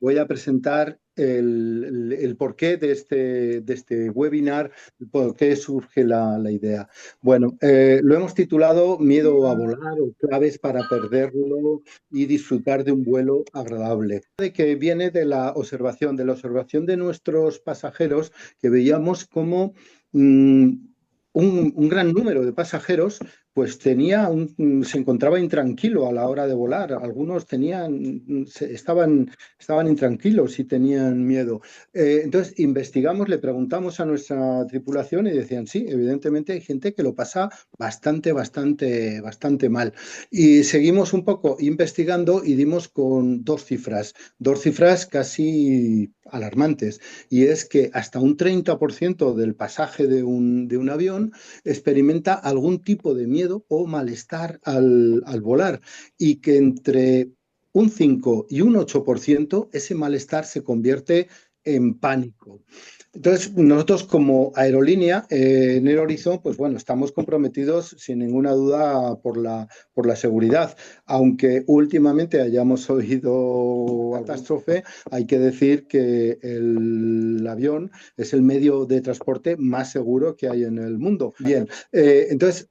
voy a presentar el porqué de este webinar, por qué surge la idea. Bueno, lo hemos titulado Miedo a volar o claves para perderlo y disfrutar de un vuelo agradable. De que viene de la observación de nuestros pasajeros, que veíamos como un gran número de pasajeros pues se encontraba intranquilo a la hora de volar. Algunos estaban intranquilos y tenían miedo. Entonces investigamos, le preguntamos a nuestra tripulación y decían, sí, evidentemente hay gente que lo pasa bastante mal. Y seguimos un poco investigando y dimos con dos cifras casi alarmantes. Y es que hasta un 30% del pasaje de un avión experimenta algún tipo de miedo o malestar al volar y que entre un 5 y un 8% ese malestar se convierte en pánico. Entonces, nosotros como aerolínea en Air Horizon, pues bueno, estamos comprometidos sin ninguna duda por la seguridad. Aunque últimamente hayamos oído catástrofe, hay que decir que el avión es el medio de transporte más seguro que hay en el mundo. Bien, entonces,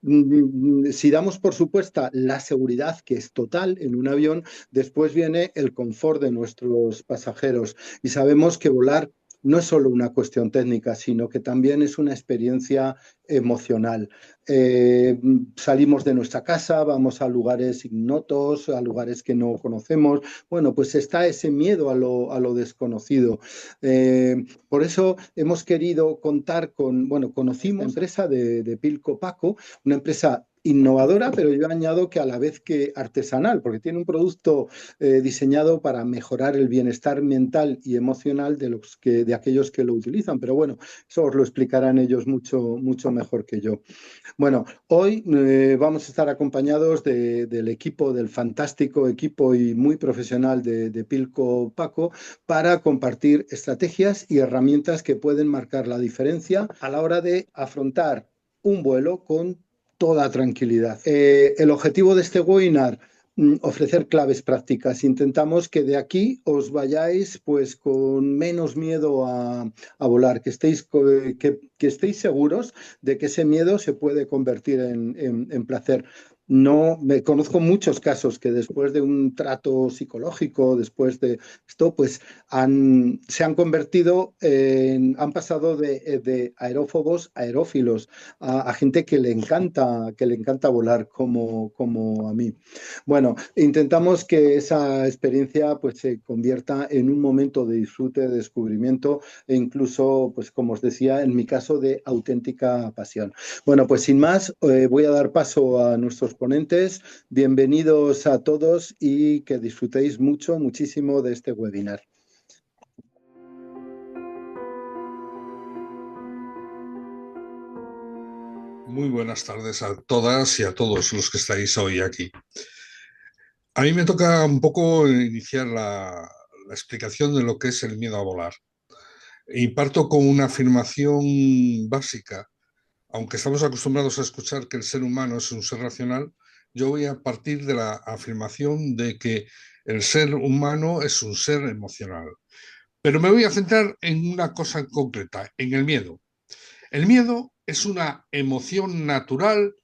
si damos por supuesta la seguridad, que es total en un avión, después viene el confort de nuestros pasajeros. Y sabemos que volar no es solo una cuestión técnica, sino que también es una experiencia emocional. Salimos de nuestra casa, vamos a lugares ignotos, a lugares que no conocemos. Bueno, pues está ese miedo a lo desconocido. Por eso hemos querido contar conocimos la empresa de Pilco Paco, una empresa innovadora, pero yo añado que a la vez que artesanal, porque tiene un producto diseñado para mejorar el bienestar mental y emocional de aquellos que lo utilizan. Pero bueno, eso os lo explicarán ellos mucho mejor que yo. Bueno, hoy vamos a estar acompañados del equipo, del fantástico equipo y muy profesional de Pilco Paco, para compartir estrategias y herramientas que pueden marcar la diferencia a la hora de afrontar un vuelo con toda tranquilidad. El objetivo de este webinar, ofrecer claves prácticas. Intentamos que de aquí os vayáis pues con menos miedo a volar, que estéis seguros de que ese miedo se puede convertir en placer. No, me conozco muchos casos que después de un trato psicológico, después de esto, pues se han convertido han pasado de aerófobos a aerófilos, a gente que le encanta volar como a mí. Bueno, intentamos que esa experiencia pues se convierta en un momento de disfrute, de descubrimiento e incluso, pues como os decía, en mi caso, de auténtica pasión. Bueno, pues sin más, voy a dar paso a nuestros ponentes. Bienvenidos a todos y que disfrutéis muchísimo de este webinar. Muy buenas tardes a todas y a todos los que estáis hoy aquí. A mí me toca un poco iniciar la explicación de lo que es el miedo a volar. Y parto con una afirmación básica. Aunque estamos acostumbrados a escuchar que el ser humano es un ser racional, yo voy a partir de la afirmación de que el ser humano es un ser emocional. Pero me voy a centrar en una cosa en concreta, en el miedo. El miedo es una emoción natural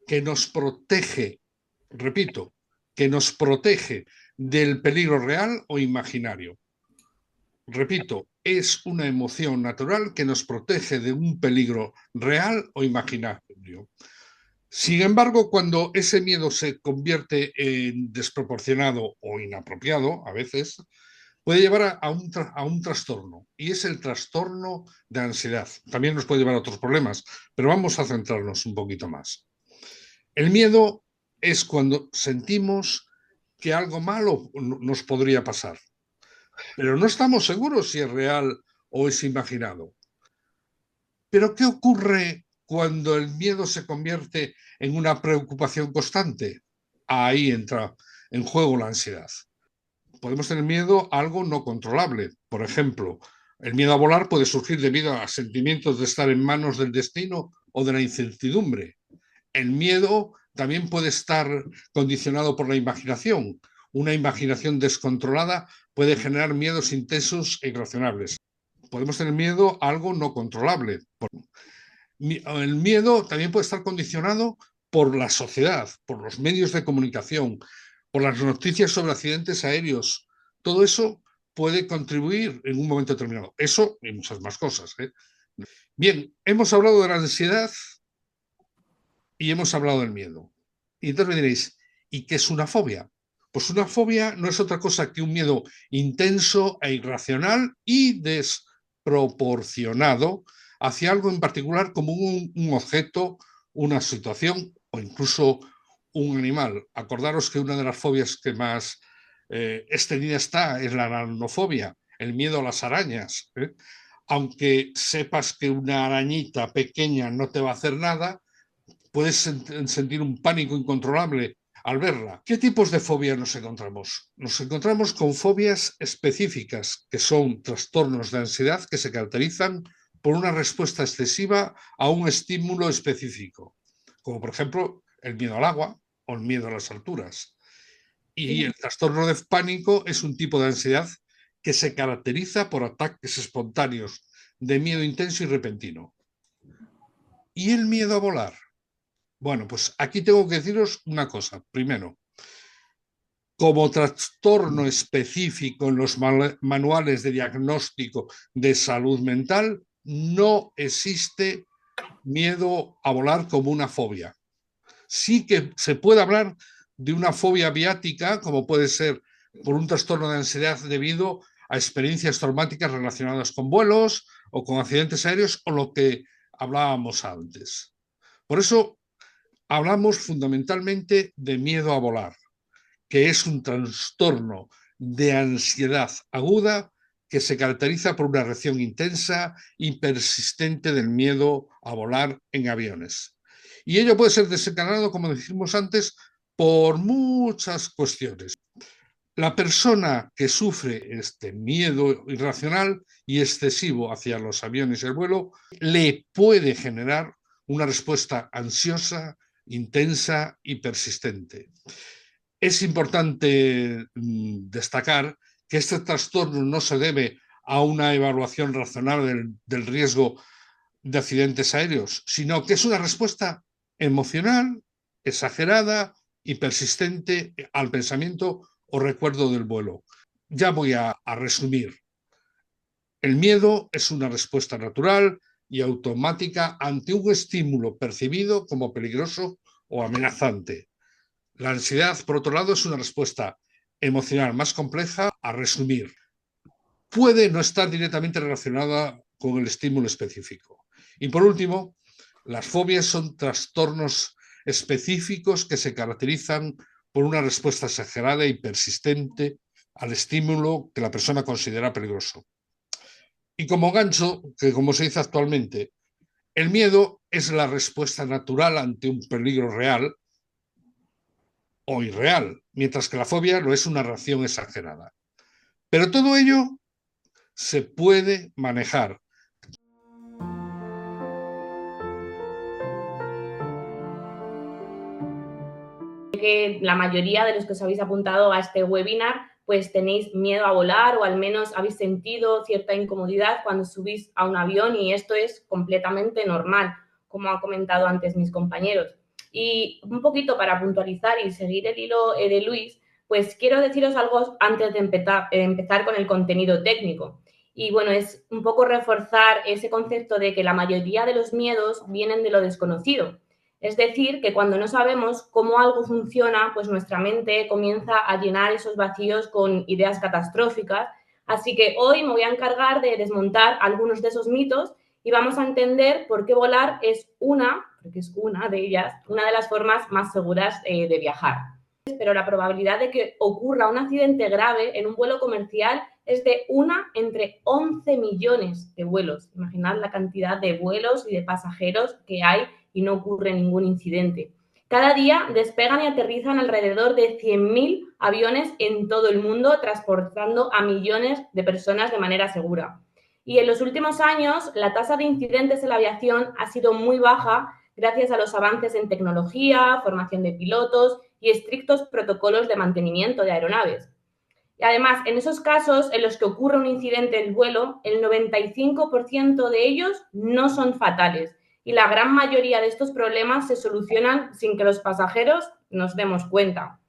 que nos protege, repito, que nos protege del peligro real o imaginario. Repito, es una emoción natural que nos protege de un peligro real o imaginario. Sin embargo, cuando ese miedo se convierte en desproporcionado o inapropiado, a veces, puede llevar a un trastorno, y es el trastorno de ansiedad. También nos puede llevar a otros problemas, pero vamos a centrarnos un poquito más. El miedo es cuando sentimos que algo malo nos podría pasar, pero no estamos seguros si es real o es imaginado. Pero ¿qué ocurre cuando el miedo se convierte en una preocupación constante? Ahí entra en juego la ansiedad. Podemos tener miedo a algo no controlable. Por ejemplo, el miedo a volar puede surgir debido a sentimientos de estar en manos del destino o de la incertidumbre. El miedo también puede estar condicionado por la imaginación. una imaginación descontrolada puede generar miedos intensos e irracionables. Podemos tener miedo a algo no controlable. El miedo también puede estar condicionado por la sociedad, por los medios de comunicación, por las noticias sobre accidentes aéreos. Todo eso puede contribuir en un momento determinado. Eso y muchas más cosas, ¿eh? Bien, hemos hablado de la ansiedad y hemos hablado del miedo. Y entonces me diréis, ¿y qué es una fobia? Pues una fobia no es otra cosa que un miedo intenso e irracional y desproporcionado hacia algo en particular como un objeto, una situación o incluso un animal. Acordaros que una de las fobias que más extendida está es la aracnofobia, el miedo a las arañas. Aunque sepas que una arañita pequeña no te va a hacer nada, puedes sentir un pánico incontrolable al verla. ¿Qué tipos de fobias nos encontramos? Nos encontramos con fobias específicas, que son trastornos de ansiedad que se caracterizan por una respuesta excesiva a un estímulo específico, como por ejemplo el miedo al agua o el miedo a las alturas. Y el trastorno de pánico es un tipo de ansiedad que se caracteriza por ataques espontáneos de miedo intenso y repentino. ¿Y el miedo a volar? Bueno, pues aquí tengo que deciros una cosa. Primero, como trastorno específico en los manuales de diagnóstico de salud mental, no existe miedo a volar como una fobia. Sí que se puede hablar de una fobia viática, como puede ser por un trastorno de ansiedad debido a experiencias traumáticas relacionadas con vuelos o con accidentes aéreos o lo que hablábamos antes. Por eso hablamos fundamentalmente de miedo a volar, que es un trastorno de ansiedad aguda que se caracteriza por una reacción intensa y persistente del miedo a volar en aviones. Y ello puede ser desencadenado, como dijimos antes, por muchas cuestiones. La persona que sufre este miedo irracional y excesivo hacia los aviones y el vuelo le puede generar una respuesta ansiosa, intensa y persistente. Es importante destacar que este trastorno no se debe a una evaluación razonable del riesgo de accidentes aéreos, sino que es una respuesta emocional, exagerada y persistente al pensamiento o recuerdo del vuelo. Ya voy a resumir. El miedo es una respuesta natural y automática ante un estímulo percibido como peligroso o amenazante. La ansiedad, por otro lado, es una respuesta emocional más compleja. A resumir, puede no estar directamente relacionada con el estímulo específico. Y por último, las fobias son trastornos específicos que se caracterizan por una respuesta exagerada y persistente al estímulo que la persona considera peligroso. Y como gancho, que como se dice actualmente, el miedo es la respuesta natural ante un peligro real o irreal, mientras que la fobia lo es una reacción exagerada. Pero todo ello se puede manejar. Que la mayoría de los que os habéis apuntado a este webinar pues tenéis miedo a volar o al menos habéis sentido cierta incomodidad cuando subís a un avión y esto es completamente normal, como han comentado antes mis compañeros. Y un poquito para puntualizar y seguir el hilo de Luis, pues quiero deciros algo antes de empezar con el contenido técnico. Y bueno, es un poco reforzar ese concepto de que la mayoría de los miedos vienen de lo desconocido. Es decir, que cuando no sabemos cómo algo funciona, pues nuestra mente comienza a llenar esos vacíos con ideas catastróficas. Así que hoy me voy a encargar de desmontar algunos de esos mitos y vamos a entender por qué volar es porque es una de ellas, una de las formas más seguras de viajar. Pero la probabilidad de que ocurra un accidente grave en un vuelo comercial es de 1 entre 11 millones de vuelos. Imaginad la cantidad de vuelos y de pasajeros que hay y no ocurre ningún incidente. Cada día despegan y aterrizan alrededor de 100.000 aviones en todo el mundo, transportando a millones de personas de manera segura. Y en los últimos años, la tasa de incidentes en la aviación ha sido muy baja gracias a los avances en tecnología, formación de pilotos y estrictos protocolos de mantenimiento de aeronaves. Y además, en esos casos en los que ocurre un incidente en el vuelo, el 95% de ellos no son fatales y la gran mayoría de estos problemas se solucionan sin que los pasajeros nos demos cuenta.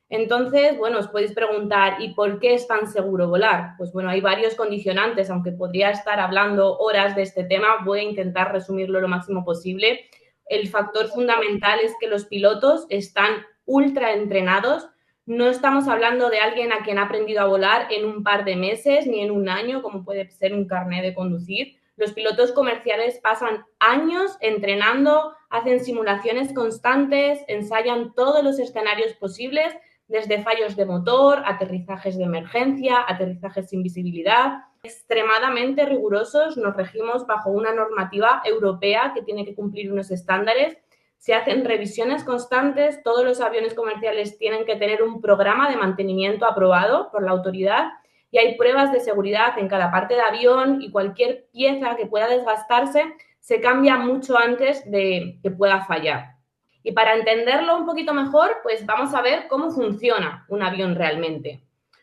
Entonces, bueno, os podéis preguntar, ¿y por qué es tan seguro volar? Pues bueno, hay varios condicionantes, aunque podría estar hablando horas de este tema, voy a intentar resumirlo lo máximo posible. El factor fundamental es que los pilotos están ultra entrenados. No estamos hablando de alguien a quien ha aprendido a volar en un par de meses ni en un año, como puede ser un carnet de conducir. Los pilotos comerciales pasan años entrenando, hacen simulaciones constantes, ensayan todos los escenarios posibles, desde fallos de motor, aterrizajes de emergencia, aterrizajes sin visibilidad. Extremadamente rigurosos, nos regimos bajo una normativa europea que tiene que cumplir unos estándares. Se hacen revisiones constantes, todos los aviones comerciales tienen que tener un programa de mantenimiento aprobado por la autoridad y hay pruebas de seguridad en cada parte de avión y cualquier pieza que pueda desgastarse se cambia mucho antes de que pueda fallar. Y para entenderlo un poquito mejor, pues vamos a ver cómo funciona un avión realmente.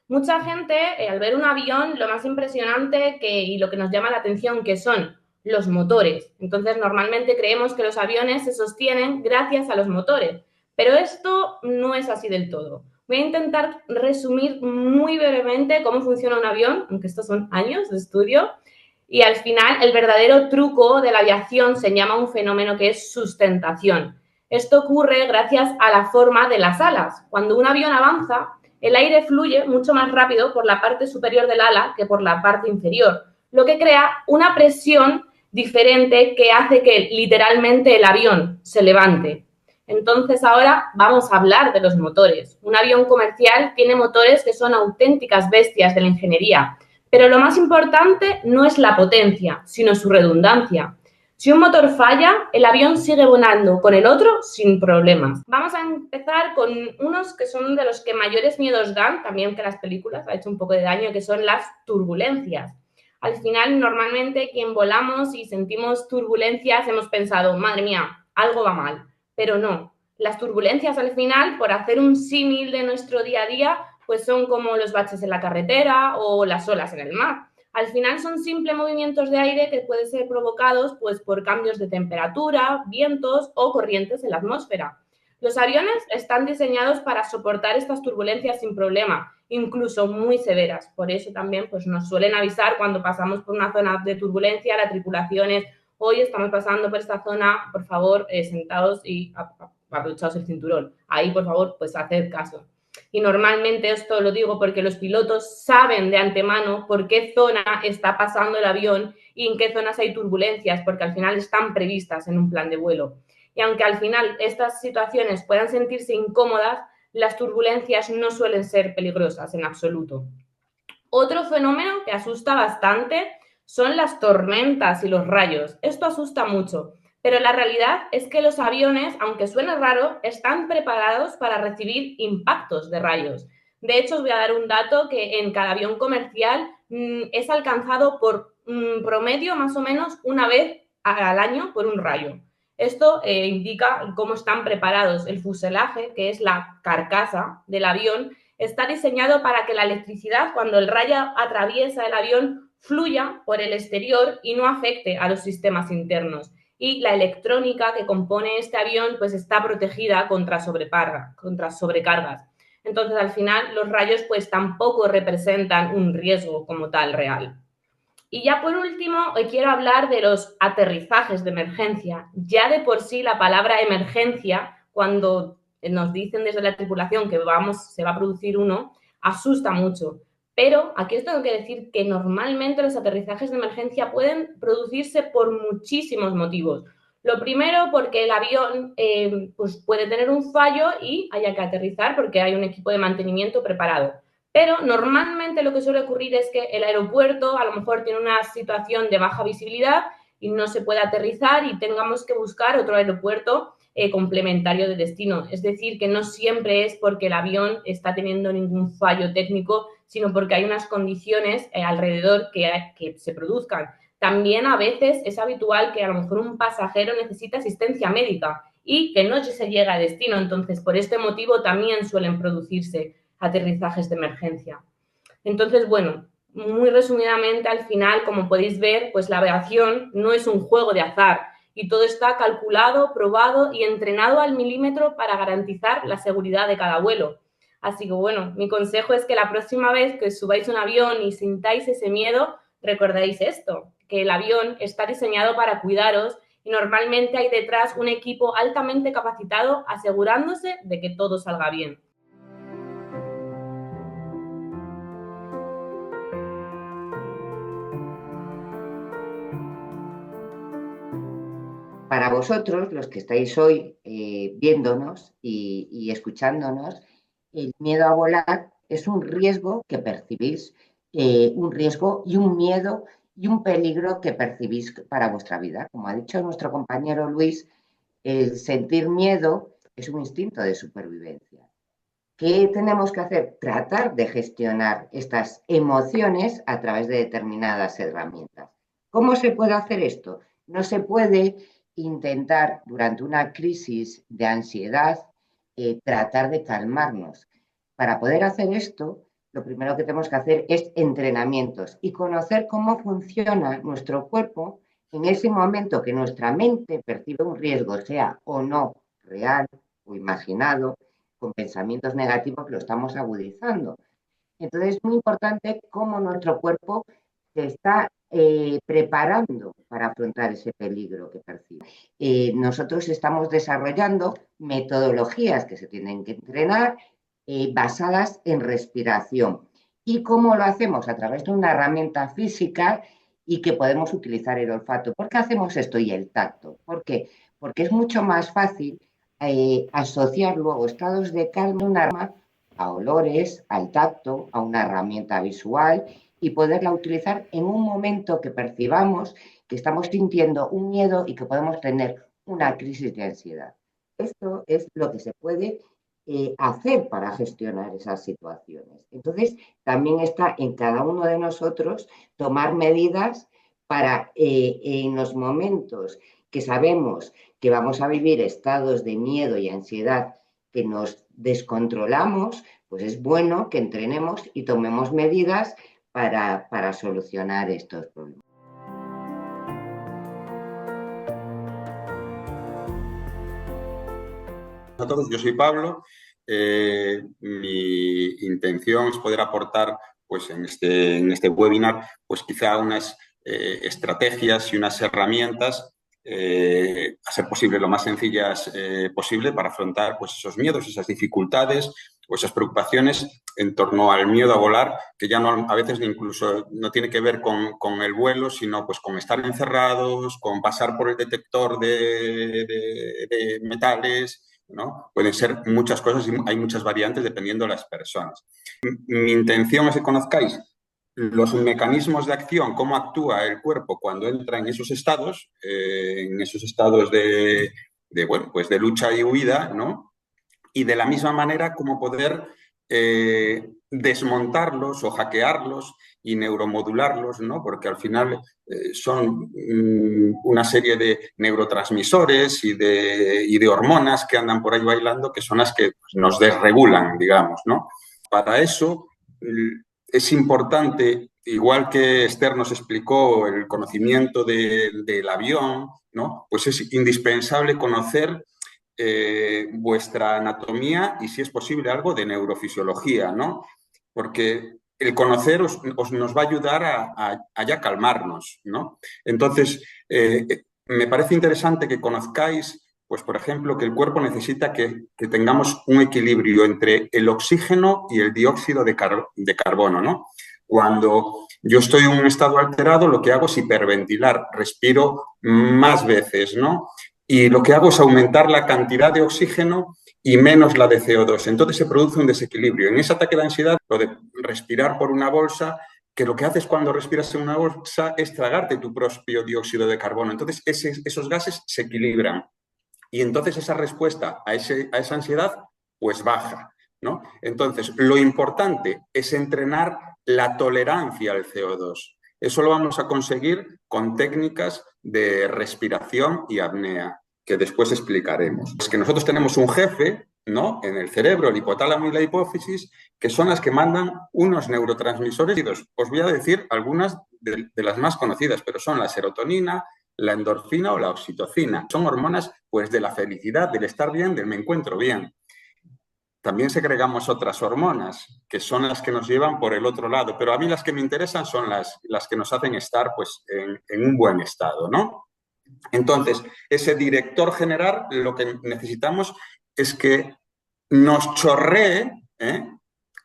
Mucha gente, al ver un avión, lo más impresionante y lo que nos llama la atención que son los motores. Entonces, normalmente creemos que los aviones se sostienen gracias a los motores, pero esto no es así del todo. Voy a intentar resumir muy brevemente cómo funciona un avión, aunque estos son años de estudio, y al final el verdadero truco de la aviación se llama un fenómeno que es sustentación. Esto ocurre gracias a la forma de las alas. Cuando un avión avanza, el aire fluye mucho más rápido por la parte superior del ala que por la parte inferior, lo que crea una presión diferente que hace que literalmente el avión se levante. Entonces ahora vamos a hablar de los motores. Un avión comercial tiene motores que son auténticas bestias de la ingeniería, pero lo más importante no es la potencia, sino su redundancia. Si un motor falla, el avión sigue volando con el otro sin problemas. Vamos a empezar con unos que son de los que mayores miedos dan, también que las películas ha hecho un poco de daño, que son las turbulencias. Al final, normalmente, quien volamos y sentimos turbulencias, hemos pensado, madre mía, algo va mal. Pero no. Las turbulencias, al final, por hacer un símil de nuestro día a día, pues son como los baches en la carretera o las olas en el mar. Al final son simples movimientos de aire que pueden ser provocados pues, por cambios de temperatura, vientos o corrientes en la atmósfera. Los aviones están diseñados para soportar estas turbulencias sin problema, incluso muy severas. Por eso también pues, nos suelen avisar cuando pasamos por una zona de turbulencia, la tripulación es, hoy estamos pasando por esta zona, por favor, sentados y abrochaos el cinturón. Ahí, por favor, pues haced caso. Y normalmente esto lo digo porque los pilotos saben de antemano por qué zona está pasando el avión y en qué zonas hay turbulencias, porque al final están previstas en un plan de vuelo. Y aunque al final estas situaciones puedan sentirse incómodas, las turbulencias no suelen ser peligrosas en absoluto. Otro fenómeno que asusta bastante son las tormentas y los rayos. Esto asusta mucho. Pero la realidad es que los aviones, aunque suene raro, están preparados para recibir impactos de rayos. De hecho, os voy a dar un dato que en cada avión comercial es alcanzado por promedio más o menos una vez al año por un rayo. Esto indica cómo están preparados. El fuselaje, que es la carcasa del avión, está diseñado para que la electricidad, cuando el rayo atraviesa el avión, fluya por el exterior y no afecte a los sistemas internos. Y la electrónica que compone este avión pues está protegida contra sobrecargas. Entonces, al final, los rayos pues tampoco representan un riesgo como tal real. Y ya por último, hoy quiero hablar de los aterrizajes de emergencia. Ya de por sí la palabra emergencia, cuando nos dicen desde la tripulación que se va a producir uno, asusta mucho. Pero aquí os tengo que decir que normalmente los aterrizajes de emergencia pueden producirse por muchísimos motivos. Lo primero, porque el avión pues puede tener un fallo y haya que aterrizar porque hay un equipo de mantenimiento preparado. Pero normalmente lo que suele ocurrir es que el aeropuerto a lo mejor tiene una situación de baja visibilidad y no se puede aterrizar y tengamos que buscar otro aeropuerto complementario de destino. Es decir, que no siempre es porque el avión está teniendo ningún fallo técnico, sino porque hay unas condiciones alrededor que se produzcan. También a veces es habitual que a lo mejor un pasajero necesita asistencia médica y que no se llega a destino. Entonces, por este motivo también suelen producirse aterrizajes de emergencia. Entonces, bueno, muy resumidamente, al final, como podéis ver, pues la aviación no es un juego de azar y todo está calculado, probado y entrenado al milímetro para garantizar la seguridad de cada vuelo. Así que, bueno, mi consejo es que la próxima vez que subáis un avión y sintáis ese miedo, recordéis esto, que el avión está diseñado para cuidaros y normalmente hay detrás un equipo altamente capacitado asegurándose de que todo salga bien. Para vosotros, los que estáis hoy viéndonos y escuchándonos, el miedo a volar es un riesgo que percibís, un riesgo y un miedo y un peligro que percibís para vuestra vida. Como ha dicho nuestro compañero Luis, el sentir miedo es un instinto de supervivencia. ¿Qué tenemos que hacer? Tratar de gestionar estas emociones a través de determinadas herramientas. ¿Cómo se puede hacer esto? No se puede intentar durante una crisis de ansiedad tratar de calmarnos. Para poder hacer esto, lo primero que tenemos que hacer es entrenamientos y conocer cómo funciona nuestro cuerpo en ese momento que nuestra mente percibe un riesgo, sea o no real o imaginado, con pensamientos negativos lo estamos agudizando. Entonces es muy importante cómo nuestro cuerpo se está preparando para afrontar ese peligro que percibe. Nosotros estamos desarrollando metodologías que se tienen que entrenar basadas en respiración. ¿Y cómo lo hacemos? A través de una herramienta física y que podemos utilizar el olfato. ¿Por qué hacemos esto y el tacto? ¿Por qué? Porque es mucho más fácil asociar luego estados de calma de un arma a olores, al tacto, a una herramienta visual y poderla utilizar en un momento que percibamos que estamos sintiendo un miedo y que podemos tener una crisis de ansiedad. Esto es lo que se puede hacer para gestionar esas situaciones. Entonces, también está en cada uno de nosotros tomar medidas para en los momentos que sabemos que vamos a vivir estados de miedo y ansiedad que nos descontrolamos, pues es bueno que entrenemos y tomemos medidas para solucionar estos problemas. A todos, yo soy Pablo. Mi intención es poder aportar pues, en este webinar pues, quizá unas estrategias y unas herramientas a ser posible lo más sencillas posible para afrontar pues, esos miedos, esas dificultades o esas preocupaciones en torno al miedo a volar, que ya no, a veces incluso no tiene que ver con el vuelo, sino pues, con estar encerrados, con pasar por el detector de metales, ¿no? Pueden ser muchas cosas y hay muchas variantes dependiendo de las personas. Mi intención es que conozcáis los mecanismos de acción, cómo actúa el cuerpo cuando entra en esos estados bueno, pues de lucha y huida, ¿no? Y de la misma manera, cómo poder desmontarlos o hackearlos y neuromodularlos, ¿no? Porque al final son una serie de neurotransmisores y de hormonas que andan por ahí bailando, que son las que nos desregulan, digamos, ¿no? Para eso es importante, igual que Esther nos explicó el conocimiento del avión, ¿no? Pues es indispensable conocer vuestra anatomía y, si es posible, algo de neurofisiología, ¿no? Porque el conocer nos va a ayudar a ya calmarnos, ¿no? Entonces, me parece interesante que conozcáis, pues, por ejemplo, que el cuerpo necesita que tengamos un equilibrio entre el oxígeno y el dióxido de carbono, ¿no? Cuando yo estoy en un estado alterado, lo que hago es hiperventilar, respiro más veces, ¿no? Y lo que hago es aumentar la cantidad de oxígeno y menos la de CO2. Entonces se produce un desequilibrio. En ese ataque de ansiedad, lo de respirar por una bolsa, que lo que haces cuando respiras en una bolsa es tragarte tu propio dióxido de carbono. Entonces esos gases se equilibran. Y entonces esa respuesta a esa ansiedad pues baja, ¿no? Entonces, lo importante es entrenar la tolerancia al CO2. Eso lo vamos a conseguir con técnicas de respiración y apnea, que después explicaremos. Es que nosotros tenemos un jefe, ¿no?, en el cerebro, el hipotálamo y la hipófisis, que son las que mandan unos neurotransmisores. Os voy a decir algunas de las más conocidas, pero son la serotonina, la endorfina o la oxitocina. Son hormonas, pues, de la felicidad, del estar bien, del me encuentro bien. También segregamos otras hormonas, que son las que nos llevan por el otro lado, pero a mí las que me interesan son las que nos hacen estar, pues, en un buen estado, ¿no? Entonces, ese director general, lo que necesitamos es que nos chorree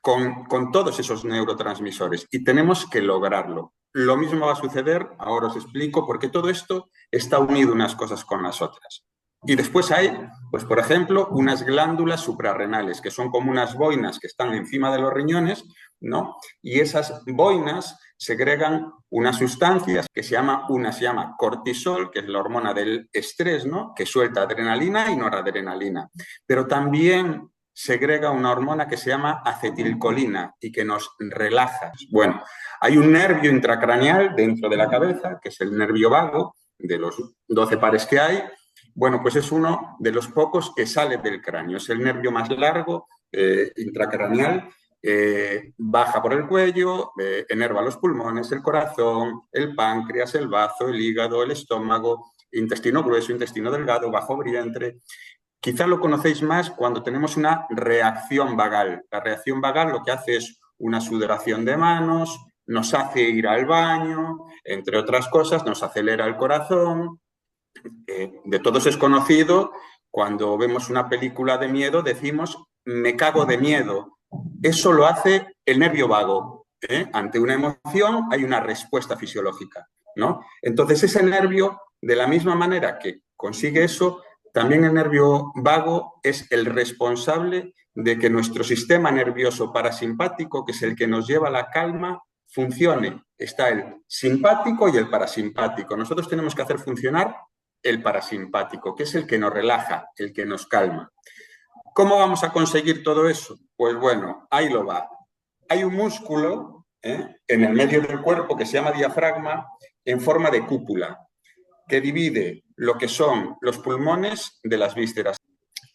con todos esos neurotransmisores y tenemos que lograrlo. Lo mismo va a suceder, ahora os explico, porque todo esto está unido unas cosas con las otras. Y después hay, pues, por ejemplo, unas glándulas suprarrenales, que son como unas boinas que están encima de los riñones, ¿no? Y esas boinas segregan unas sustancias que una se llama cortisol, que es la hormona del estrés, ¿no?, que suelta adrenalina y noradrenalina. Pero también segrega una hormona que se llama acetilcolina y que nos relaja. Bueno, hay un nervio intracraneal dentro de la cabeza, que es el nervio vago, de los 12 pares que hay. Bueno, pues es uno de los pocos que sale del cráneo. Es el nervio más largo, intracraneal, baja por el cuello, enerva los pulmones, el corazón, el páncreas, el bazo, el hígado, el estómago, intestino grueso, intestino delgado, bajo vientre. Quizá lo conocéis más cuando tenemos una reacción vagal. La reacción vagal lo que hace es una sudoración de manos, nos hace ir al baño, entre otras cosas, nos acelera el corazón. De todos es conocido, cuando vemos una película de miedo decimos me cago de miedo. Eso lo hace el nervio vago. Ante una emoción hay una respuesta fisiológica, ¿no? Entonces ese nervio, de la misma manera que consigue eso, también el nervio vago es el responsable de que nuestro sistema nervioso parasimpático, que es el que nos lleva a la calma, funcione. Está el simpático y el parasimpático. Nosotros tenemos que hacer funcionar el parasimpático, que es el que nos relaja, el que nos calma. ¿Cómo vamos a conseguir todo eso? Pues bueno, ahí lo va. Hay un músculo en el medio del cuerpo que se llama diafragma en forma de cúpula, que divide lo que son los pulmones de las vísceras.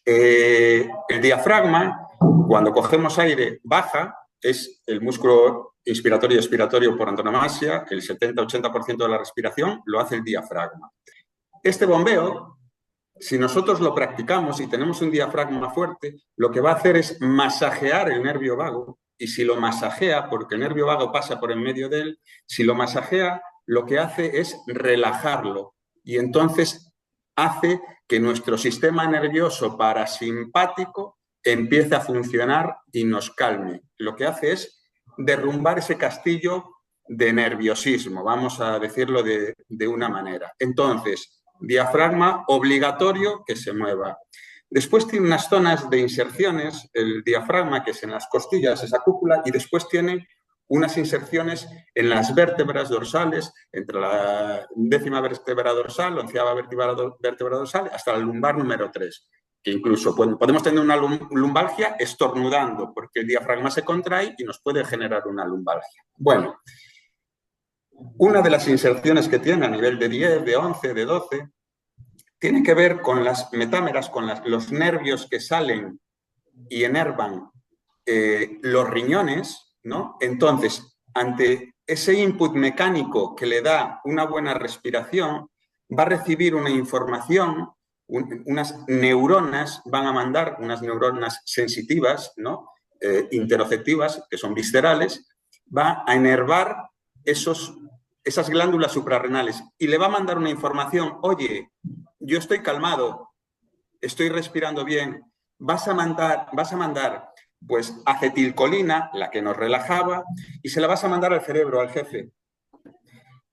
El diafragma, cuando cogemos aire, baja, es el músculo inspiratorio y expiratorio por antonomasia, el 70-80% de la respiración lo hace el diafragma. Este bombeo, si nosotros lo practicamos y tenemos un diafragma fuerte, lo que va a hacer es masajear el nervio vago, y si lo masajea, porque el nervio vago pasa por en medio de él, si lo masajea, lo que hace es relajarlo, y entonces hace que nuestro sistema nervioso parasimpático empiece a funcionar y nos calme. Lo que hace es derrumbar ese castillo de nerviosismo, vamos a decirlo de una manera. Entonces, diafragma obligatorio que se mueva. Después tiene unas zonas de inserciones, el diafragma, que es en las costillas, esa cúpula, y después tiene unas inserciones en las vértebras dorsales, entre la 10ª vértebra dorsal, 11ª vértebra dorsal, hasta la lumbar número 3, que incluso podemos tener una lumbalgia estornudando, porque el diafragma se contrae y nos puede generar una lumbalgia. Bueno, una de las inserciones que tiene a nivel de 10, de 11, de 12, tiene que ver con las metámeras, con los nervios que salen y enervan los riñones, ¿no? Entonces, ante ese input mecánico que le da una buena respiración, va a recibir una información, unas neuronas van a mandar, unas neuronas sensitivas, ¿no?, interoceptivas, que son viscerales, va a enervar esas glándulas suprarrenales y le va a mandar una información: oye, yo estoy calmado, estoy respirando bien, vas a mandar pues acetilcolina, la que nos relajaba, y se la vas a mandar al cerebro, al jefe.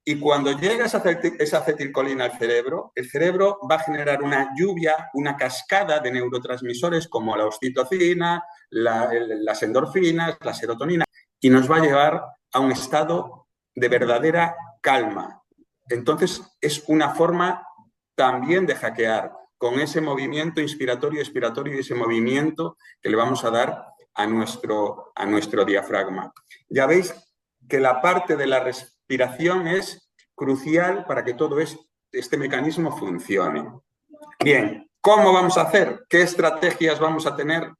Y cuando llega esa acetilcolina al cerebro, el cerebro va a generar una lluvia, una cascada de neurotransmisores como la oxitocina, las endorfinas, la serotonina, y nos va a llevar a un estado de verdadera calma. Entonces, es una forma también de hackear con ese movimiento inspiratorio, expiratorio y ese movimiento que le vamos a dar a nuestro diafragma. Ya veis que la parte de la respiración es crucial para que todo este mecanismo funcione. Bien, ¿cómo vamos a hacer? ¿Qué estrategias vamos a tener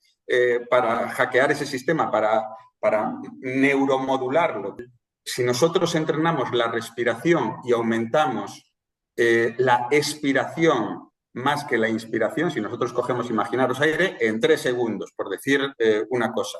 para hackear ese sistema, para neuromodularlo? Si nosotros entrenamos la respiración y aumentamos la expiración más que la inspiración, si nosotros cogemos, imaginaros aire, en 3 segundos, por decir una cosa,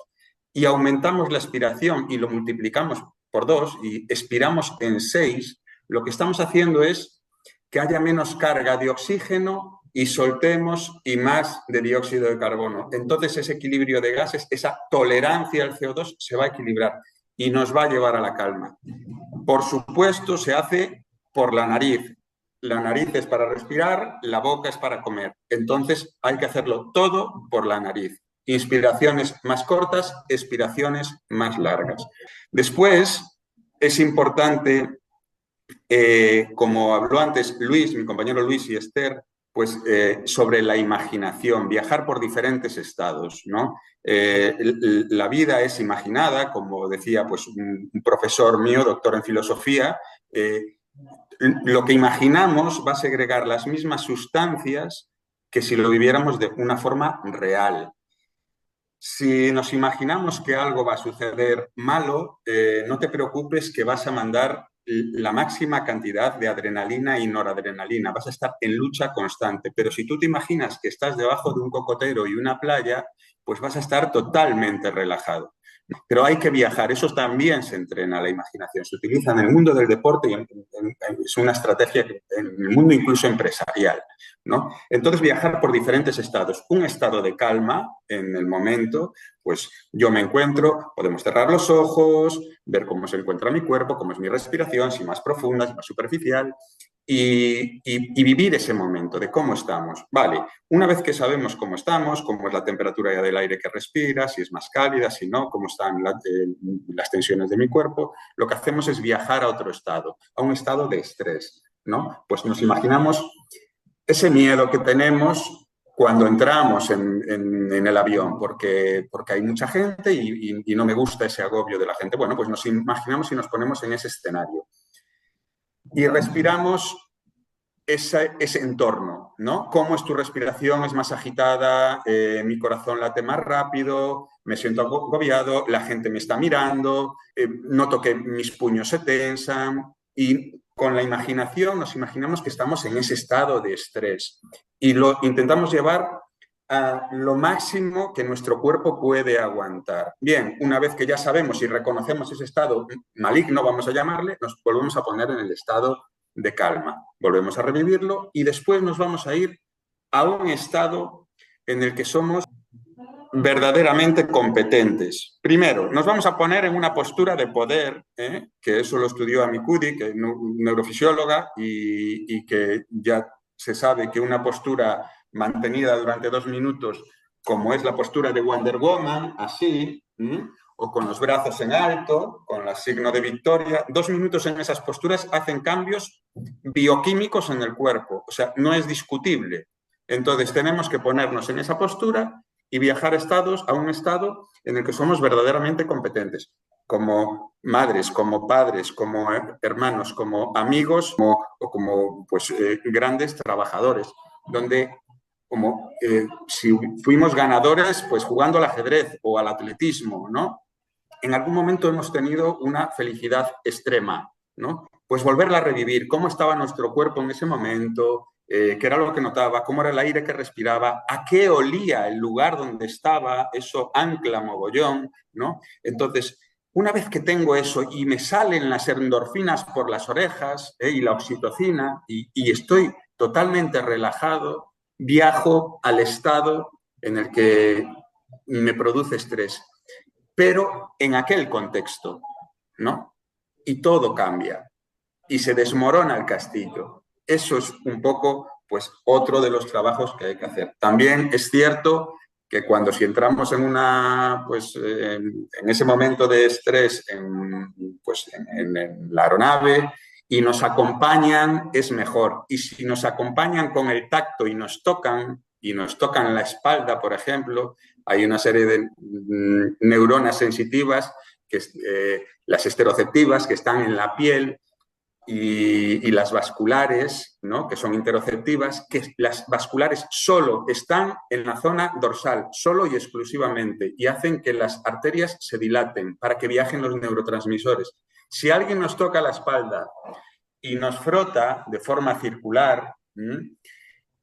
y aumentamos la expiración y lo multiplicamos por 2 y expiramos en 6, lo que estamos haciendo es que haya menos carga de oxígeno y soltemos y más de dióxido de carbono. Entonces ese equilibrio de gases, esa tolerancia al CO2 se va a equilibrar y nos va a llevar a la calma. Por supuesto, se hace por la nariz. La nariz es para respirar, la boca es para comer. Entonces hay que hacerlo todo por la nariz. Inspiraciones más cortas, expiraciones más largas. Después es importante, como habló antes Luis, mi compañero Luis y Esther, pues sobre la imaginación, viajar por diferentes estados, ¿no? La vida es imaginada, como decía pues, un profesor mío, doctor en filosofía, lo que imaginamos va a segregar las mismas sustancias que si lo viviéramos de una forma real. Si nos imaginamos que algo va a suceder malo, no te preocupes que vas a mandar la máxima cantidad de adrenalina y noradrenalina. Vas a estar en lucha constante. Pero si tú te imaginas que estás debajo de un cocotero y una playa, pues vas a estar totalmente relajado. Pero hay que viajar, eso también se entrena la imaginación, se utiliza en el mundo del deporte y es una estrategia en el mundo incluso empresarial, ¿no? Entonces viajar por diferentes estados, un estado de calma en el momento, pues yo me encuentro, podemos cerrar los ojos, ver cómo se encuentra mi cuerpo, cómo es mi respiración, si más profunda, si más superficial, y vivir ese momento de cómo estamos. Vale, una vez que sabemos cómo estamos, cómo es la temperatura del aire que respira, si es más cálida, si no, cómo están las tensiones de mi cuerpo, lo que hacemos es viajar a otro estado, a un estado de estrés, ¿no? Pues nos imaginamos ese miedo que tenemos cuando entramos en el avión, porque hay mucha gente y no me gusta ese agobio de la gente. Bueno, pues nos imaginamos y nos ponemos en ese escenario. Y respiramos ese entorno, ¿no? ¿Cómo es tu respiración? ¿Es más agitada? Mi corazón late más rápido, me siento agobiado, la gente me está mirando, noto que mis puños se tensan y con la imaginación nos imaginamos que estamos en ese estado de estrés y lo intentamos llevar a lo máximo que nuestro cuerpo puede aguantar. Bien, una vez que ya sabemos y reconocemos ese estado maligno, vamos a llamarle, nos volvemos a poner en el estado de calma. Volvemos a revivirlo y después nos vamos a ir a un estado en el que somos verdaderamente competentes. Primero, nos vamos a poner en una postura de poder, que eso lo estudió Amy Cuddy, que es neurofisióloga, y que ya se sabe que una postura mantenida durante 2 minutos, como es la postura de Wonder Woman, así, o con los brazos en alto, con el signo de victoria, 2 minutos en esas posturas hacen cambios bioquímicos en el cuerpo. O sea, no es discutible. Entonces, tenemos que ponernos en esa postura y viajar a un estado en el que somos verdaderamente competentes, como madres, como padres, como hermanos, como amigos o como pues, grandes trabajadores, donde como si fuimos ganadores pues jugando al ajedrez o al atletismo, ¿no? En algún momento hemos tenido una felicidad extrema, ¿no? Pues volverla a revivir, cómo estaba nuestro cuerpo en ese momento, qué era lo que notaba, cómo era el aire que respiraba, a qué olía el lugar donde estaba, eso ancla mogollón, ¿no? Entonces, una vez que tengo eso y me salen las endorfinas por las orejas y la oxitocina y estoy totalmente relajado, viajo al estado en el que me produce estrés, pero en aquel contexto, ¿no? Y todo cambia y se desmorona el castillo. Eso es un poco, pues, otro de los trabajos que hay que hacer. También es cierto que si entramos en ese momento de estrés en la aeronave y nos acompañan, es mejor. Y si nos acompañan con el tacto y nos tocan la espalda, por ejemplo, hay una serie de neuronas sensitivas, las esteroceptivas, que están en la piel. y las vasculares, ¿no? Que son interoceptivas, que las vasculares solo están en la zona dorsal, solo y exclusivamente, y hacen que las arterias se dilaten para que viajen los neurotransmisores. Si alguien nos toca la espalda y nos frota de forma circular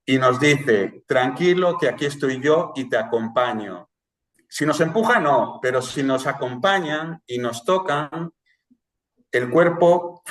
y nos dice, tranquilo, que aquí estoy yo y te acompaño. Si nos empuja, no, pero si nos acompañan y nos tocan, el cuerpo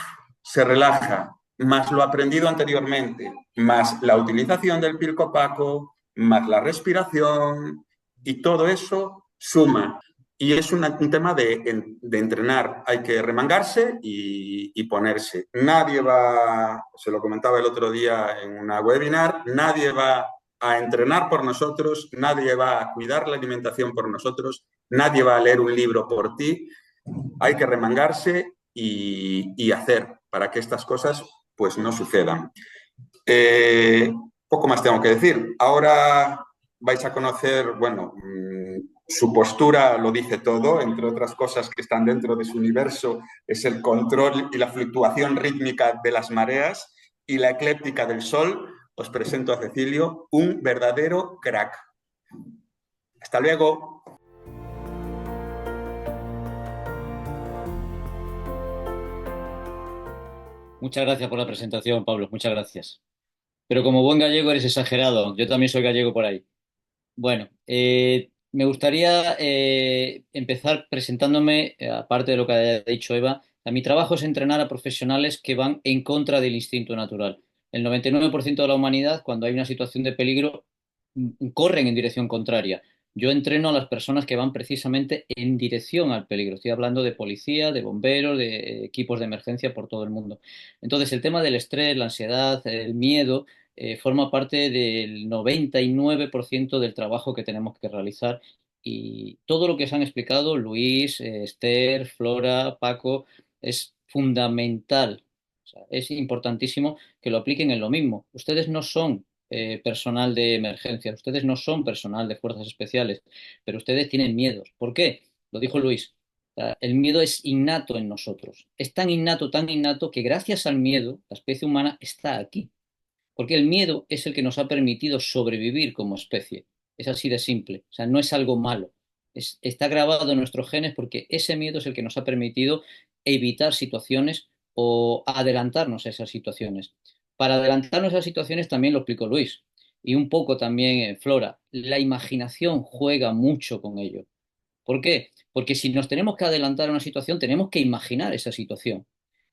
se relaja, más lo aprendido anteriormente, más la utilización del pilcopaco, más la respiración, y todo eso suma. Y es un tema de entrenar. Hay que remangarse y ponerse. Nadie va, se lo comentaba el otro día en una webinar, nadie va a entrenar por nosotros, nadie va a cuidar la alimentación por nosotros, nadie va a leer un libro por ti. Hay que remangarse y hacer para que estas cosas pues no sucedan. Poco más tengo que decir. Ahora vais a conocer, bueno, su postura lo dice todo, entre otras cosas que están dentro de su universo, es el control y la fluctuación rítmica de las mareas y la eclíptica del Sol. Os presento a Cecilio, un verdadero crack. Hasta luego. Muchas gracias por la presentación, Pablo, muchas gracias. Pero como buen gallego eres exagerado, yo también soy gallego por ahí. Bueno, me gustaría empezar presentándome, aparte de lo que ha dicho Eva, mi trabajo es entrenar a profesionales que van en contra del instinto natural. El 99% de la humanidad, cuando hay una situación de peligro, corren en dirección contraria. Yo entreno a las personas que van precisamente en dirección al peligro. Estoy hablando de policía, de bomberos, de equipos de emergencia por todo el mundo. Entonces, el tema del estrés, la ansiedad, el miedo, forma parte del 99% del trabajo que tenemos que realizar. Y todo lo que se han explicado, Luis, Esther, Flora, Paco, es fundamental. O sea, es importantísimo que lo apliquen en lo mismo. Ustedes no son personal de emergencia, ustedes no son personal de fuerzas especiales, pero ustedes tienen miedos. ¿Por qué? Lo dijo Luis. El miedo es innato en nosotros. Es tan innato que gracias al miedo la especie humana está aquí. Porque el miedo es el que nos ha permitido sobrevivir como especie. Es así de simple. O sea, no es algo malo. Está grabado en nuestros genes porque ese miedo es el que nos ha permitido evitar situaciones o adelantarnos a esas situaciones. Para adelantarnos a esas situaciones también lo explicó Luis. Y un poco también Flora. La imaginación juega mucho con ello. ¿Por qué? Porque si nos tenemos que adelantar a una situación, tenemos que imaginar esa situación.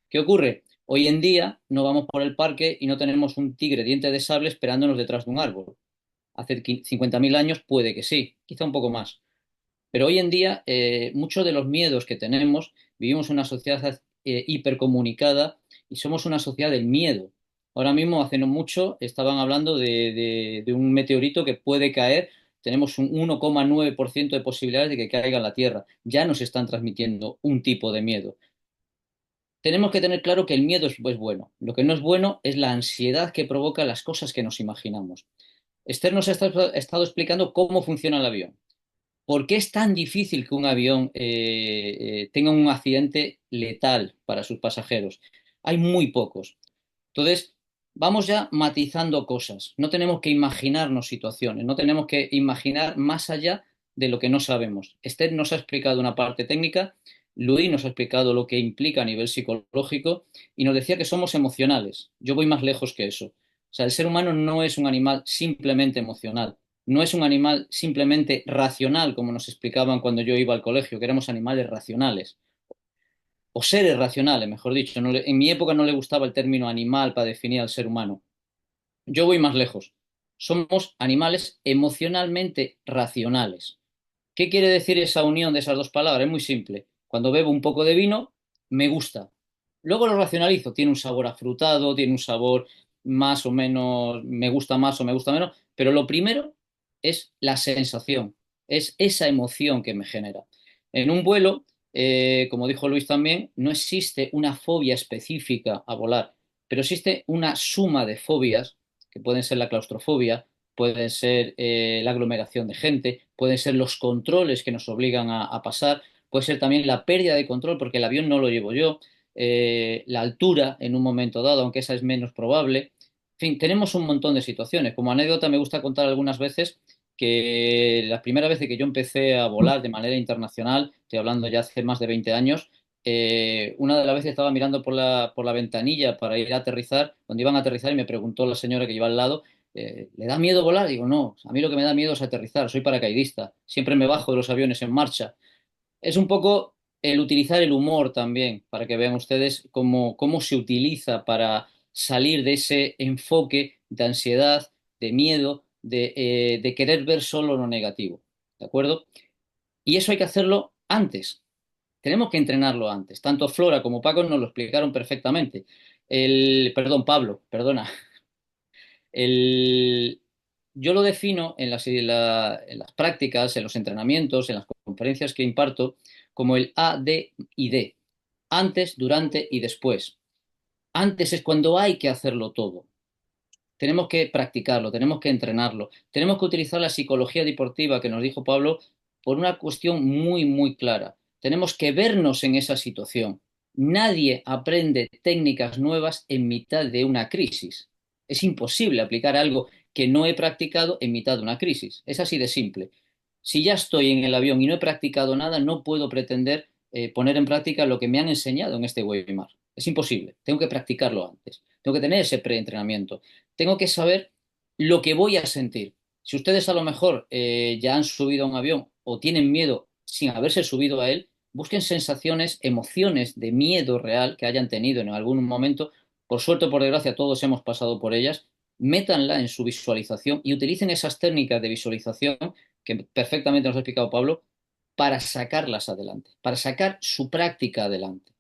¿Qué ocurre? Hoy en día no vamos por el parque y no tenemos un tigre diente de sable esperándonos detrás de un árbol. Hace 50.000 años puede que sí, quizá un poco más. Pero hoy en día muchos de los miedos que tenemos, vivimos en una sociedad hipercomunicada y somos una sociedad del miedo. Ahora mismo, hace no mucho, estaban hablando de un meteorito que puede caer. Tenemos un 1,9% de posibilidades de que caiga en la Tierra. Ya nos están transmitiendo un tipo de miedo. Tenemos que tener claro que el miedo es bueno. Lo que no es bueno es la ansiedad que provoca las cosas que nos imaginamos. Esther nos ha estado explicando cómo funciona el avión. ¿Por qué es tan difícil que un avión tenga un accidente letal para sus pasajeros? Hay muy pocos. Entonces, vamos ya matizando cosas. No tenemos que imaginarnos situaciones, no tenemos que imaginar más allá de lo que no sabemos. Esther nos ha explicado una parte técnica, Luis nos ha explicado lo que implica a nivel psicológico y nos decía que somos emocionales. Yo voy más lejos que eso. O sea, el ser humano no es un animal simplemente emocional, no es un animal simplemente racional, como nos explicaban cuando yo iba al colegio, que éramos animales racionales o seres racionales, mejor dicho. En mi época no le gustaba el término animal para definir al ser humano. Yo voy más lejos. Somos animales emocionalmente racionales. ¿Qué quiere decir esa unión de esas dos palabras? Es muy simple. Cuando bebo un poco de vino, me gusta. Luego lo racionalizo. Tiene un sabor afrutado, tiene un sabor más o menos, me gusta más o me gusta menos, pero lo primero es la sensación, es esa emoción que me genera. En un vuelo, como dijo Luis también, no existe una fobia específica a volar, pero existe una suma de fobias, que pueden ser la claustrofobia, pueden ser la aglomeración de gente, pueden ser los controles que nos obligan a pasar, puede ser también la pérdida de control porque el avión no lo llevo yo, la altura en un momento dado, aunque esa es menos probable. En fin, tenemos un montón de situaciones. Como anécdota me gusta contar algunas veces que la primera vez que yo empecé a volar de manera internacional, estoy hablando ya hace más de 20 años, una de las veces estaba mirando por la ventanilla para ir a aterrizar, cuando iban a aterrizar y me preguntó la señora que iba al lado, ¿le da miedo volar? Digo, no, a mí lo que me da miedo es aterrizar, soy paracaidista, siempre me bajo de los aviones en marcha. Es un poco el utilizar el humor también, para que vean ustedes cómo se utiliza para salir de ese enfoque de ansiedad, de miedo, de querer ver solo lo negativo. ¿De acuerdo? Y eso hay que hacerlo antes. Tenemos que entrenarlo antes. Tanto Flora como Paco nos lo explicaron perfectamente. Perdón, Pablo, perdona. El, yo lo defino en las prácticas, en los entrenamientos, en las conferencias que imparto, como el A, D y D. Antes, durante y después. Antes es cuando hay que hacerlo todo. Tenemos que practicarlo, tenemos que entrenarlo, tenemos que utilizar la psicología deportiva que nos dijo Pablo por una cuestión muy, muy clara. Tenemos que vernos en esa situación. Nadie aprende técnicas nuevas en mitad de una crisis. Es imposible aplicar algo que no he practicado en mitad de una crisis. Es así de simple. Si ya estoy en el avión y no he practicado nada, no puedo pretender poner en práctica lo que me han enseñado en este webinar. Es imposible. Tengo que practicarlo antes. Tengo que tener ese preentrenamiento. Tengo que saber lo que voy a sentir. Si ustedes a lo mejor ya han subido a un avión o tienen miedo sin haberse subido a él, busquen sensaciones, emociones de miedo real que hayan tenido en algún momento. Por suerte o por desgracia, todos hemos pasado por ellas. Métanla en su visualización y utilicen esas técnicas de visualización que perfectamente nos ha explicado Pablo para sacarlas adelante, para sacar su práctica adelante.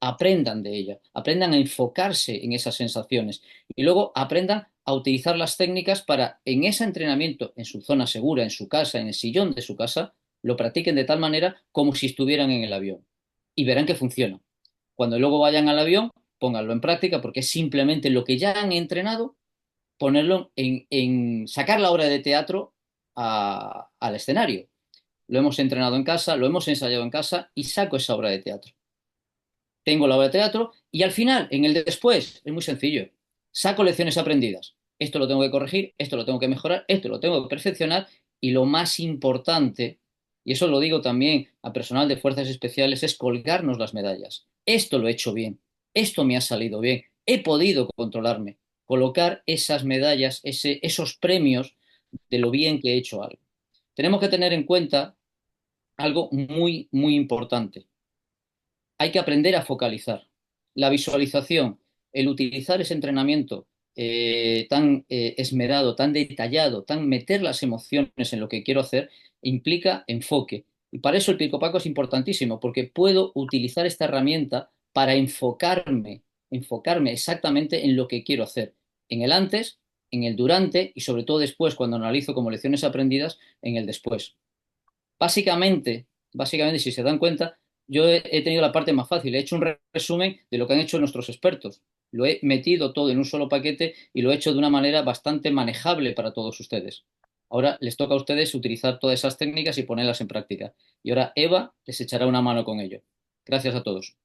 Aprendan de ella, aprendan a enfocarse en esas sensaciones y luego aprendan a utilizar las técnicas para en ese entrenamiento, en su zona segura, en su casa, en el sillón de su casa, lo practiquen de tal manera como si estuvieran en el avión y verán que funciona. Cuando luego vayan al avión, pónganlo en práctica porque es simplemente lo que ya han entrenado, ponerlo sacar la obra de teatro al escenario. Lo hemos entrenado en casa, lo hemos ensayado en casa y saco esa obra de teatro. Tengo la obra de teatro y al final, en el después, es muy sencillo. Saco lecciones aprendidas. Esto lo tengo que corregir, esto lo tengo que mejorar, esto lo tengo que perfeccionar y lo más importante, y eso lo digo también a personal de fuerzas especiales, es colgarnos las medallas. Esto lo he hecho bien, esto me ha salido bien, he podido controlarme, colocar esas medallas, esos premios de lo bien que he hecho algo. Tenemos que tener en cuenta algo muy, muy importante. Hay que aprender a focalizar. La visualización, el utilizar ese entrenamiento tan esmerado, tan detallado, tan meter las emociones en lo que quiero hacer, implica enfoque. Y para eso el Pico Paco es importantísimo, porque puedo utilizar esta herramienta para enfocarme exactamente en lo que quiero hacer, en el antes, en el durante y sobre todo después, cuando analizo como lecciones aprendidas, en el después. Básicamente, si se dan cuenta, yo he tenido la parte más fácil. He hecho un resumen de lo que han hecho nuestros expertos. Lo he metido todo en un solo paquete y lo he hecho de una manera bastante manejable para todos ustedes. Ahora les toca a ustedes utilizar todas esas técnicas y ponerlas en práctica. Y ahora Eva les echará una mano con ello. Gracias a todos.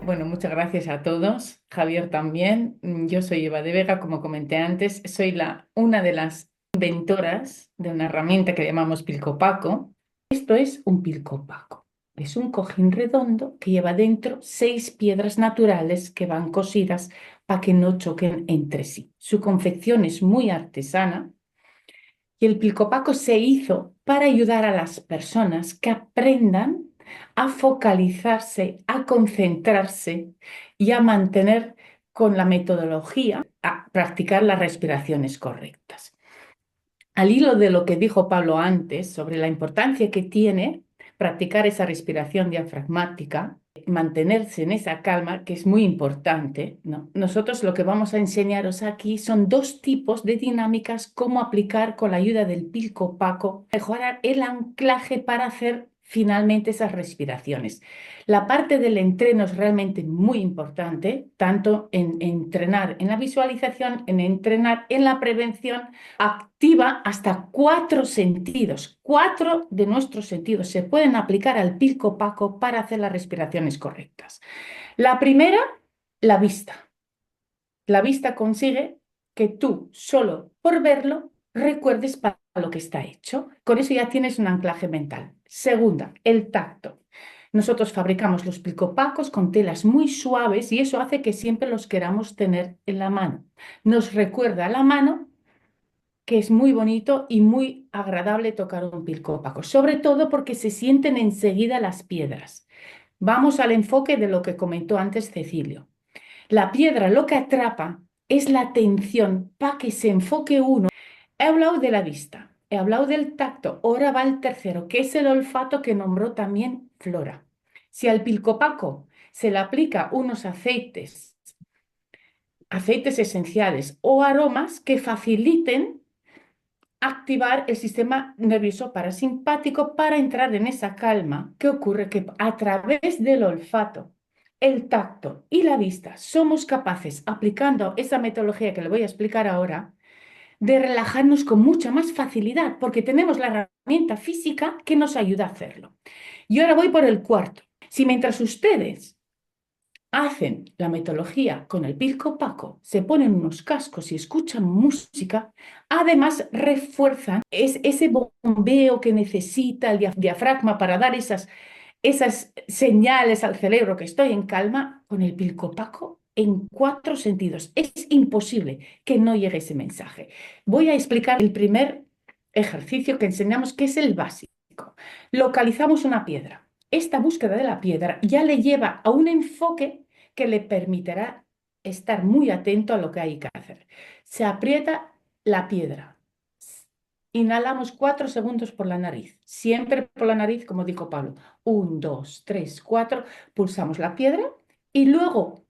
Bueno, muchas gracias a todos. Javier también. Yo soy Eva de Vega, como comenté antes, soy una de las inventoras de una herramienta que llamamos Pilcopaco. Esto es un Pilcopaco. Es un cojín redondo que lleva dentro 6 piedras naturales que van cosidas para que no choquen entre sí. Su confección es muy artesana y el Pilcopaco se hizo para ayudar a las personas que aprendan a focalizarse, a concentrarse y a mantener con la metodología, a practicar las respiraciones correctas. Al hilo de lo que dijo Pablo antes sobre la importancia que tiene practicar esa respiración diafragmática, mantenerse en esa calma, que es muy importante, ¿no? Nosotros lo que vamos a enseñaros aquí son 2 tipos de dinámicas, cómo aplicar con la ayuda del Pilcopaco, mejorar el anclaje para hacer finalmente esas respiraciones. La parte del entreno es realmente muy importante, tanto en entrenar en la visualización, en entrenar en la prevención. Activa hasta 4 sentidos. 4 de nuestros sentidos se pueden aplicar al Pico Paco para hacer las respiraciones correctas. La primera, la vista. La vista consigue que tú, solo por verlo, recuerdes para lo que está hecho. Con eso ya tienes un anclaje mental. Segunda, el tacto. Nosotros fabricamos los picopacos con telas muy suaves y eso hace que siempre los queramos tener en la mano. Nos recuerda a la mano que es muy bonito y muy agradable tocar un picopaco, sobre todo porque se sienten enseguida las piedras. Vamos al enfoque de lo que comentó antes Cecilio. La piedra lo que atrapa es la atención para que se enfoque uno. He hablado de la vista, he hablado del tacto, ahora va el tercero, que es el olfato que nombró también Flora. Si al pilcopaco se le aplica unos aceites esenciales o aromas que faciliten activar el sistema nervioso parasimpático para entrar en esa calma, ¿qué ocurre? Que a través del olfato, el tacto y la vista somos capaces, aplicando esa metodología que le voy a explicar ahora, de relajarnos con mucha más facilidad, porque tenemos la herramienta física que nos ayuda a hacerlo. Y ahora voy por el cuarto. Si mientras ustedes hacen la metodología con el Pilco Paco, se ponen unos cascos y escuchan música, además refuerzan ese bombeo que necesita el diafragma para dar esas señales al cerebro que estoy en calma, con el Pilco Paco en 4 sentidos. Es imposible que no llegue ese mensaje. Voy a explicar el primer ejercicio que enseñamos, que es el básico. Localizamos una piedra. Esta búsqueda de la piedra ya le lleva a un enfoque que le permitirá estar muy atento a lo que hay que hacer. Se aprieta la piedra. Inhalamos 4 segundos por la nariz. Siempre por la nariz, como dijo Pablo. 1, 2, 3, 4. Pulsamos la piedra y luego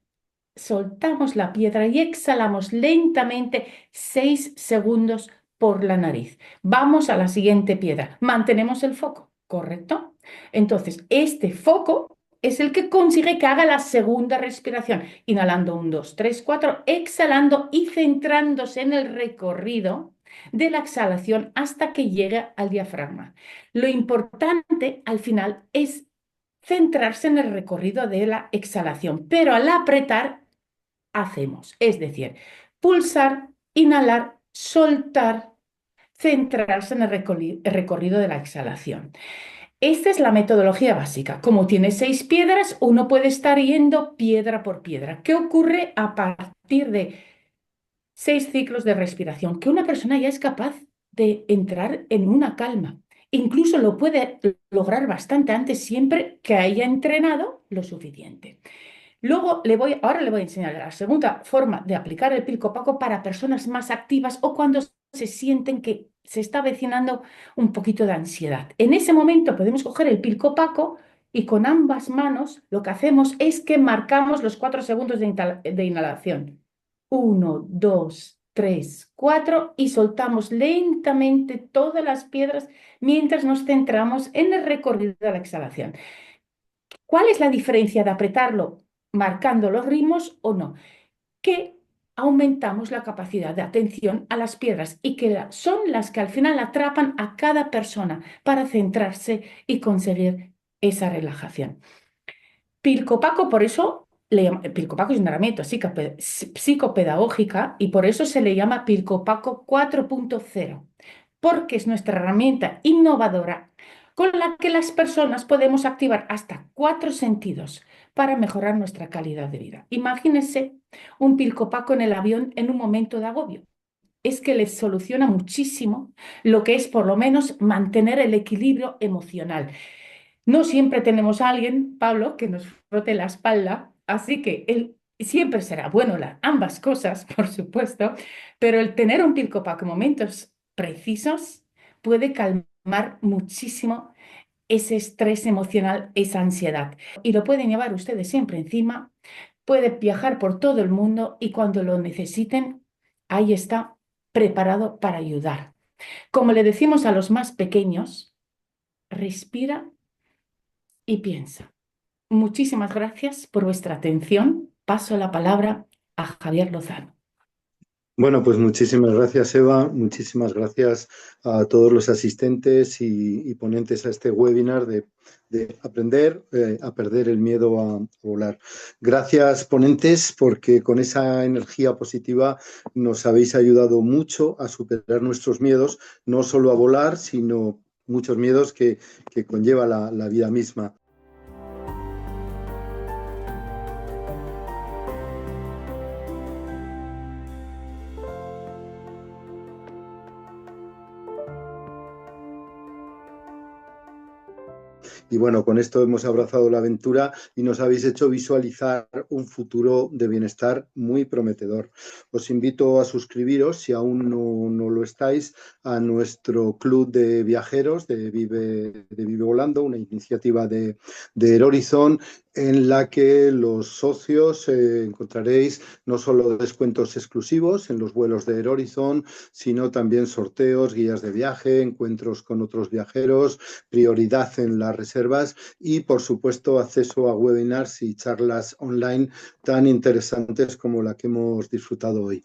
soltamos la piedra y exhalamos lentamente 6 segundos por la nariz. Vamos a la siguiente piedra. Mantenemos el foco, ¿correcto? Entonces, este foco es el que consigue que haga la segunda respiración. Inhalando 1, 2, 3, 4, exhalando y centrándose en el recorrido de la exhalación hasta que llegue al diafragma. Lo importante al final es centrarse en el recorrido de la exhalación, pero al apretar hacemos, es decir, pulsar, inhalar, soltar, centrarse en el recorrido de la exhalación. Esta es la metodología básica. Como tiene 6 piedras, uno puede estar yendo piedra por piedra. ¿Qué ocurre a partir de 6 ciclos de respiración? Que una persona ya es capaz de entrar en una calma. Incluso lo puede lograr bastante antes, siempre que haya entrenado lo suficiente. Luego ahora le voy a enseñar la segunda forma de aplicar el Pilco Paco para personas más activas o cuando se sienten que se está avecinando un poquito de ansiedad. En ese momento podemos coger el Pilco Paco y con ambas manos lo que hacemos es que marcamos los 4 segundos de inhalación. 1, 2, 3, 4 y soltamos lentamente todas las piedras mientras nos centramos en el recorrido de la exhalación. ¿Cuál es la diferencia de apretarlo marcando los ritmos o no? Que aumentamos la capacidad de atención a las piedras y que son las que al final atrapan a cada persona para centrarse y conseguir esa relajación. Pilco Paco, por eso Pilco Paco es una herramienta psicopedagógica y por eso se le llama Pilco Paco 4.0, porque es nuestra herramienta innovadora con la que las personas podemos activar hasta 4 sentidos para mejorar nuestra calidad de vida. Imagínense un Pilco Paco en el avión en un momento de agobio. Es que les soluciona muchísimo lo que es por lo menos mantener el equilibrio emocional. No siempre tenemos a alguien, Pablo, que nos frote la espalda, así que siempre será bueno ambas cosas, por supuesto, pero el tener un Pilco Paco en momentos precisos puede calmar muchísimo ese estrés emocional, esa ansiedad. Y lo pueden llevar ustedes siempre encima, puede viajar por todo el mundo y cuando lo necesiten, ahí está preparado para ayudar. Como le decimos a los más pequeños, respira y piensa. Muchísimas gracias por vuestra atención. Paso la palabra a Javier Lozano. Bueno, pues muchísimas gracias, Eva. Muchísimas gracias a todos los asistentes y ponentes a este webinar de aprender a perder el miedo a volar. Gracias, ponentes, porque con esa energía positiva nos habéis ayudado mucho a superar nuestros miedos, no solo a volar, sino muchos miedos que conlleva la vida misma. Y bueno, con esto hemos abrazado la aventura y nos habéis hecho visualizar un futuro de bienestar muy prometedor. Os invito a suscribiros, si aún no lo estáis, a nuestro club de viajeros de Vive Volando, una iniciativa de Air Horizon, en la que los socios encontraréis no solo descuentos exclusivos en los vuelos de Air Horizon, sino también sorteos, guías de viaje, encuentros con otros viajeros, prioridad en las reservas y, por supuesto, acceso a webinars y charlas online tan interesantes como la que hemos disfrutado hoy.